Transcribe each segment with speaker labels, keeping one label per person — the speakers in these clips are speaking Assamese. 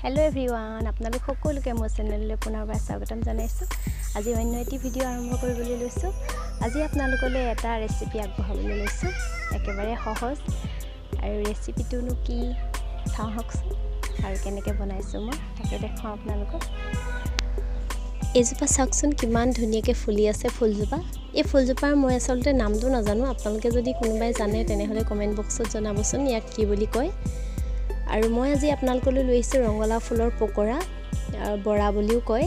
Speaker 1: Hello everyone, আপোনালোক সকলোকে মোৰ চেনেললৈ পুনৰবাৰ স্বাগতম জনাইছো। আজি অন্য এটি ভিডিঅ' আৰম্ভ কৰিবলৈ লৈছো। আজি আপোনালোকলৈ এটা ৰেচিপি আগবঢ়াবলৈ লৈছো। একেবাৰে সহজ আৰু ৰেচিপিটোনো কি চাওকচোন আৰু কেনেকৈ বনাইছো মই তাকে দেখাও আপোনালোকক। এইজোপা চাওকচোন কিমান ধুনীয়াকৈ ফুলি আছে ফুলজোপা। এই ফুলজোপাৰ মই আচলতে নামটো নাজানো। আপোনালোকে যদি কোনোবাই জানে তেনেহ'লে কমেণ্ট বক্সত জনাবচোন ইয়াক কি বুলি কয়। আৰু মই আজি আপোনালোকলৈ লৈ আহিছোঁ ৰঙালাও ফুলৰ পকৰা বৰা বুলিও কয়।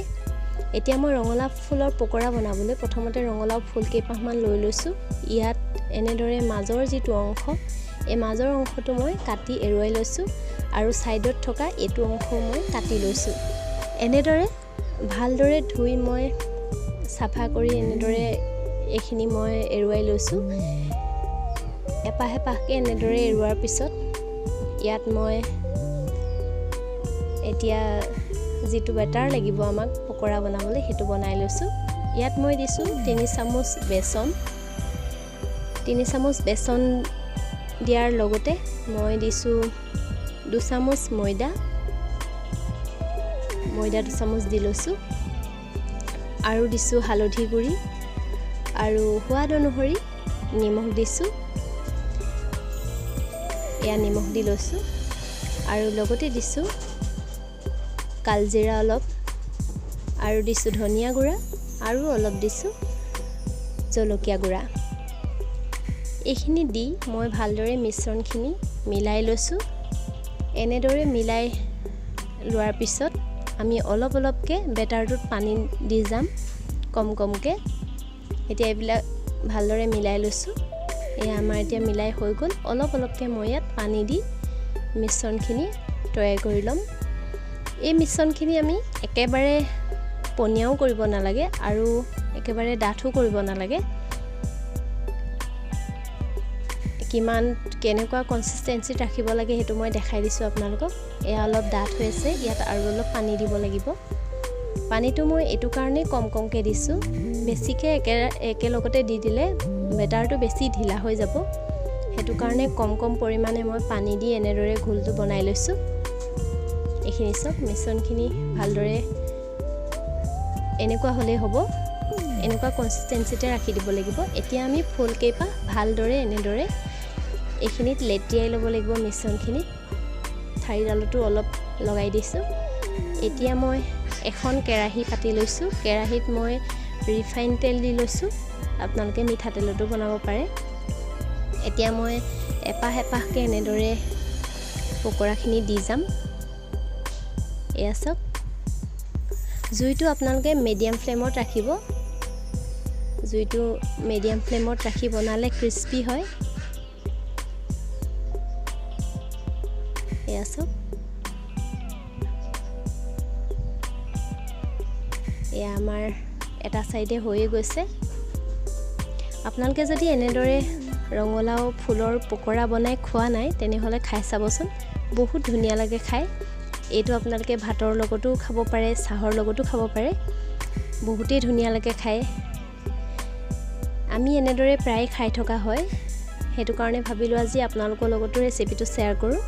Speaker 1: এতিয়া মই ৰঙালাও ফুলৰ পকৰা বনাবলৈ প্ৰথমতে ৰঙালাও ফুল কেইপাহমান লৈ লৈছোঁ। ইয়াত এনেদৰে মাজৰ যিটো অংশ এই মাজৰ অংশটো মই কাটি এৰুৱাই লৈছোঁ আৰু ছাইডত থকা এইটো অংশও মই কাটি লৈছোঁ। এনেদৰে ভালদৰে ধুই মই চাফা কৰি এনেদৰে এইখিনি মই এৰুৱাই লৈছোঁ। এপাহ এপাহকৈ এনেদৰে এৰুৱাৰ পিছত ইয়াত মই এতিয়া যিটো বেটাৰ লাগিব আমাক পকৰা বনাবলৈ সেইটো বনাই লৈছোঁ। ইয়াত মই দিছোঁ 3 চামুচ বেচন। 3 চামুচ বেচন দিয়াৰ লগতে মই দিছোঁ 2 চামুচ ময়দা 2 চামুচ দি লৈছোঁ আৰু দিছোঁ হালধি গুড়ি আৰু সোৱাদ অনুসৰি নিমখ দিছোঁ। এয়া নিমখ দি লৈছোঁ আৰু লগতে দিছোঁ কালজিৰা অলপ আৰু দিছোঁ ধনিয়া গুড়া আৰু অলপ দিছোঁ জলকীয়া গুড়া। এইখিনি দি মই ভালদৰে মিশ্ৰণখিনি মিলাই লৈছোঁ। এনেদৰে মিলাই লোৱাৰ পিছত আমি অলপ অলপকৈ বেটাৰটোত পানী দি যাম কম কমকৈ। এতিয়া এইবিলাক ভালদৰে মিলাই লৈছোঁ। এয়া আমাৰ এতিয়া মিলাই হৈ গ'ল। অলপ অলপকৈ মই ইয়াত পানী দি মিশ্ৰণখিনি তৈয়াৰ কৰি ল'ম। এই মিশ্ৰণখিনি আমি একেবাৰে পনীয়াও কৰিব নালাগে আৰু একেবাৰে ডাঠো কৰিব নালাগে। কেনেকুৱা কনচিষ্টেঞ্চিত ৰাখিব লাগে সেইটো মই দেখাই দিছোঁ আপোনালোকক। এয়া অলপ ডাঠ হৈ আছে, ইয়াত আৰু অলপ পানী দিব লাগিব। পানীটো মই এইটো কাৰণেই কম কমকৈ দিছোঁ। বেছিকৈ একেলগতে দি দিলে বেটাৰটো বেছি ঢিলা হৈ যাব। সেইটো কাৰণে কম কম পৰিমাণে মই পানী দি এনেদৰে ঘোলটো বনাই লৈছোঁ। এইখিনি চব মিশ্ৰণখিনি ভালদৰে এনেকুৱা হ'লেই হ'ব। এনেকুৱা কনচিষ্টেঞ্চিতে ৰাখি দিব লাগিব। এতিয়া আমি ফুলকেইপাহ ভালদৰে এনেদৰে এইখিনিত লেটিয়াই ল'ব লাগিব। মিশ্ৰণখিনিত ঠাৰিডালতো অলপ লগাই দিছোঁ। এতিয়া মই এখন কেৰাহী পাতি লৈছোঁ। কেৰাহীত মই ৰিফাইন তেল দি লৈছোঁ। আপোনালোকে মিঠাতেলতো বনাব পাৰে। এতিয়া মই এপাহ এপাহকৈ এনেদৰে পকৰাখিনি দি যাম। এয়া চাওক, জুইটো আপোনালোকে মিডিয়াম ফ্লেমত ৰাখিব। জুইটো মিডিয়াম ফ্লেমত ৰাখি বনালে ক্ৰিস্পি হয়। এয়া চাওক, এয়া আমাৰ এটা চাইডে হৈয়ে গৈছে। আপোনালোকে যদি এনেদৰে ৰঙালাও ফুলৰ পকৰা বনাই খোৱা নাই তেনেহ'লে খাই চাবচোন, বহুত ধুনীয়া লাগে খাই। এইটো আপোনালোকে ভাতৰ লগতো খাব পাৰে, চাহৰ লগতো খাব পাৰে, বহুতেই ধুনীয়া লাগে খাই। আমি এনেদৰে প্ৰায় খাই থকা হয়, সেইটো কাৰণে ভাবিলোঁ আজি আপোনালোকৰ লগতো ৰেচিপিটো শ্বেয়াৰ কৰোঁ।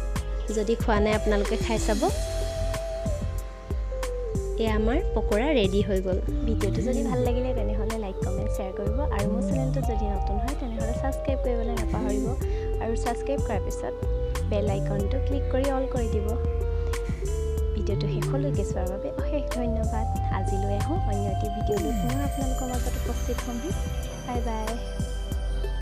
Speaker 1: যদি খোৱা নাই আপোনালোকে খাই চাব। এয়া আমাৰ পকৰা ৰেডি হৈ গ'ল। ভিডিঅ'টো যদি ভাল লাগিলে তেনেহ'লে লাইক কমেণ্ট শ্বেয়াৰ কৰিব আৰু মোৰ চেনেলটো যদি নতুন হয় তেনেহ'লে ছাবস্ক্ৰাইব কৰিবলৈ নাপাহৰিব আৰু ছাবস্ক্ৰাইব কৰাৰ পিছত বেল আইকনটো ক্লিক কৰি অল কৰি দিব। ভিডিঅ'টো শেষলৈকে চোৱাৰ বাবে অশেষ ধন্যবাদ। আজিলৈ আহোঁ অন্য এটি ভিডিঅ'লৈ পুনৰ আপোনালোকৰ মাজত উপস্থিত হ'মহি। Bye bye.